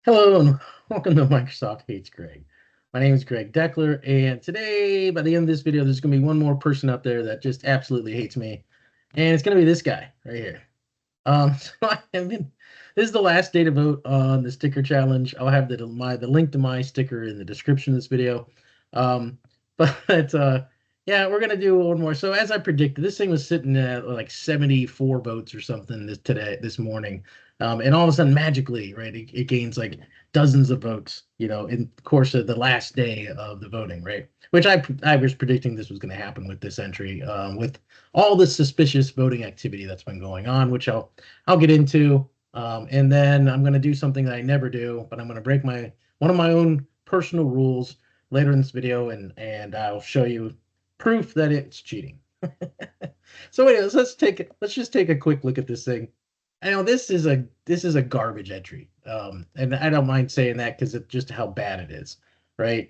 Hello and welcome to Microsoft Hates Greg. My name is Greg Deckler, and today, by the end of this video, there's going to be one more person out there that just absolutely hates me, and it's going to be this guy right here. So this is the last day to vote on the sticker challenge. I'll have the link to my sticker in the description of this video. Um, but yeah, we're gonna do one more. So as I predicted, this thing was sitting at like 74 votes or something this morning. And all of a sudden, magically, right, it gains like dozens of votes, in the course of the last day of the voting, right? Which I was predicting this was going to happen with this entry, with all the suspicious voting activity that's been going on, which I'll get into. And then I'm going to do something that I never do, but I'm going to break one of my own personal rules later in this video, and I'll show you proof that it's cheating. So anyways, let's just take a quick look at this thing. I know this is a garbage entry, and I don't mind saying that because it's just how bad it is, right?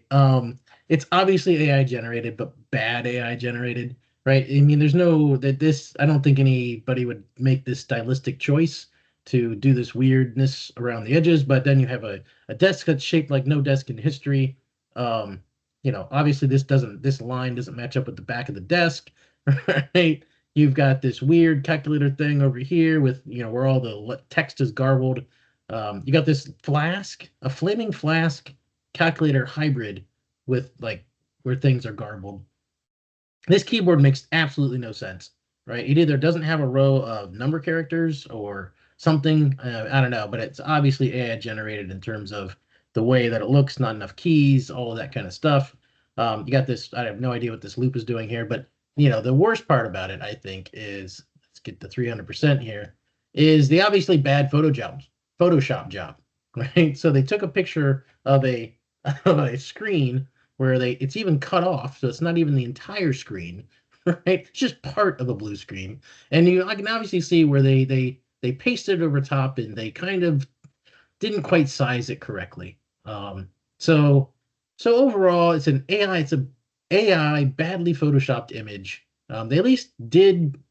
It's obviously AI generated, but bad AI generated, right? I mean, there's no that this. I don't think anybody would make this stylistic choice to do this weirdness around the edges, but then you have a desk that's shaped like no desk in history. Um, Obviously this line doesn't match up with the back of the desk, right? You've got this weird calculator thing over here with, where all the text is garbled. You got this a flaming flask calculator hybrid with like where things are garbled. This keyboard makes absolutely no sense, right? It either doesn't have a row of number characters or something. I don't know, but it's obviously AI generated in terms of the way that it looks, not enough keys, all of that kind of stuff. You got this, I have no idea what this loop is doing here, but the worst part about it, I think, is let's get the 300% here, is the obviously bad Photoshop job, right? So they took a picture of of a screen where it's even cut off, so it's not even the entire screen, right? It's just part of a blue screen, and I can obviously see where they pasted it over top, and they kind of didn't quite size it correctly. So so overall, it's a AI badly photoshopped image. They at least did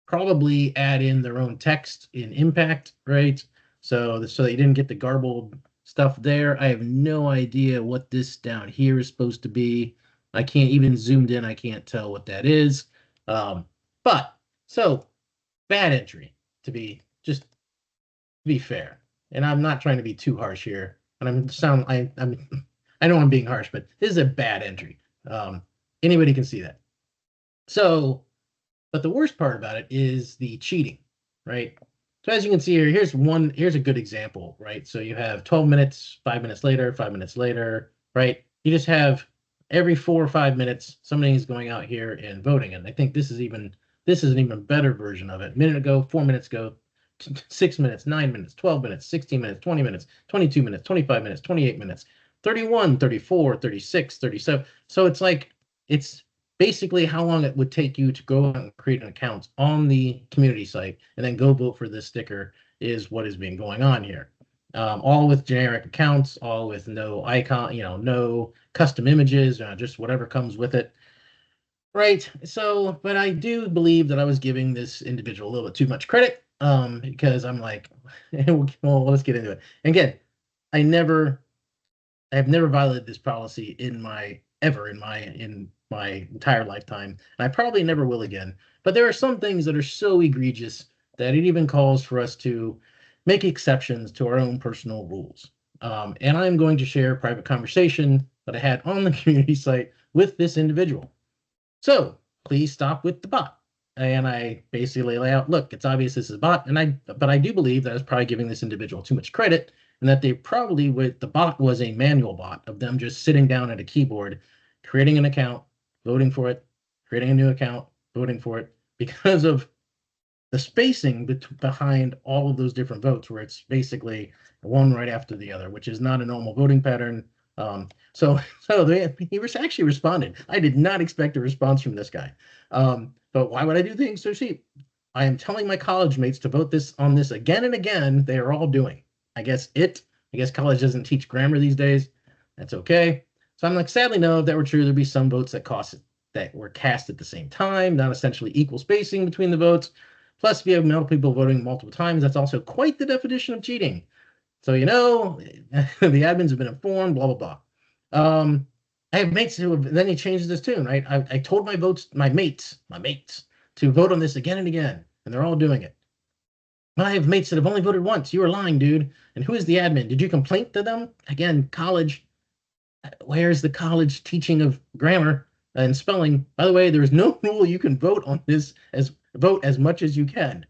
probably add in their own text in impact, right? So they didn't get the garbled stuff there. I have no idea what this down here is supposed to be. I can't even zoomed in. I can't tell what that is. Um, but so bad entry to be fair. And I'm not trying to be too harsh here. And I know I'm being harsh, but this is a bad entry. Um, Anybody can see that. So but the worst part about it is the cheating, right? So as you can see here, here's a good example, right? So you have 12 minutes, 5 minutes later, 5 minutes later, right? You just have every 4 or 5 minutes, somebody's going out here and voting. And I think this is an even better version of it. A minute ago, 4 minutes ago, 6 minutes, 9 minutes, 12 minutes, 16 minutes, 20 minutes, 22 minutes, 25 minutes, 28 minutes, 31, 34, 36, 37. So it's basically how long it would take you to go and create an account on the community site and then go vote for this sticker is what is being going on here. All with generic accounts, all with no icon, no custom images, just whatever comes with it. Right. So, but I do believe that I was giving this individual a little bit too much credit, because I'm like, well, let's get into it. And again, I never I have never violated this policy in my entire lifetime, and I probably never will again. But there are some things that are so egregious that it even calls for us to make exceptions to our own personal rules. And I'm going to share a private conversation that I had on the community site with this individual. So please stop with the bot. And I basically lay out, look, it's obvious this is a bot, but I do believe that I was probably giving this individual too much credit, and that the bot was a manual bot of them just sitting down at a keyboard, creating an account, voting for it, creating a new account, voting for it, because of the spacing behind all of those different votes, where it's basically one right after the other, which is not a normal voting pattern. He was actually responded. I did not expect a response from this guy. But why would I do things so cheap? I am telling my college mates to vote on this again and again. They are all doing. I guess college doesn't teach grammar these days. That's okay. So I'm like, sadly, no, if that were true, there'd be some votes that were cast at the same time, not essentially equal spacing between the votes. Plus, if you have multiple people voting multiple times, that's also quite the definition of cheating. So, the admins have been informed, blah, blah, blah. I have mates who have, then he changes his tune, right? I told my mates, to vote on this again and again, and they're all doing it. I have mates that have only voted once. You are lying, dude. And who is the admin? Did you complain to them? Again, college. Where's the college teaching of grammar and spelling? By the way, there is no rule you can vote on this vote as much as you can.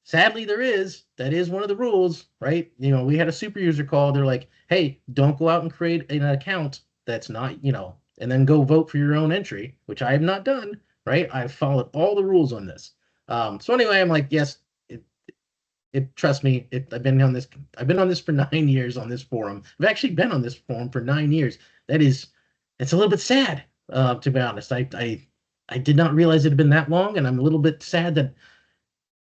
Sadly, there is. That is one of the rules, right? We had a super user call. They're like, hey, don't go out and create an account that's not, and then go vote for your own entry, which I have not done, right? I've followed all the rules on this. So anyway, I'm like, yes, trust me, I've been on this for 9 years on this forum. I've actually been on this forum for 9 years. It's a little bit sad, to be honest. I did not realize it had been that long, and I'm a little bit sad that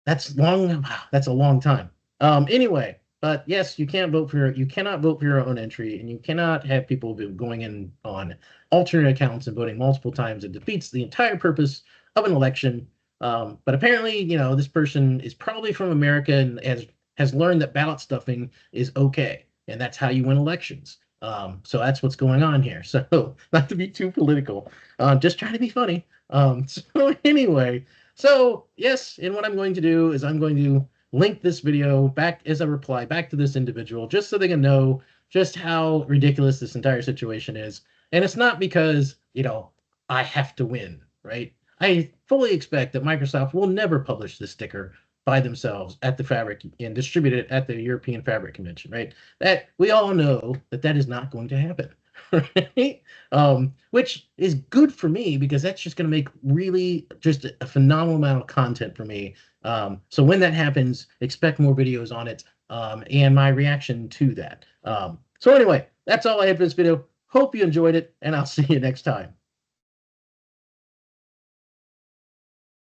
that's long. Wow, that's a long time. Anyway, but yes, you cannot vote for your own entry, and you cannot have people going in on alternate accounts and voting multiple times. It defeats the entire purpose of an election. But apparently, this person is probably from America and has learned that ballot stuffing is okay, and that's how you win elections. So that's what's going on here. So not to be too political, just trying to be funny. So anyway, so yes, and what I'm going to do is I'm going to link this video back as a reply back to this individual, just so they can know just how ridiculous this entire situation is. And it's not because, I have to win, right? I fully expect that Microsoft will never publish this sticker by themselves at the Fabric and distribute it at the European Fabric Convention, right? That we all know that is not going to happen, right? Which is good for me because that's just going to make really just a phenomenal amount of content for me. So when that happens, expect more videos on it and my reaction to that. So anyway, that's all I had for this video. Hope you enjoyed it, and I'll see you next time.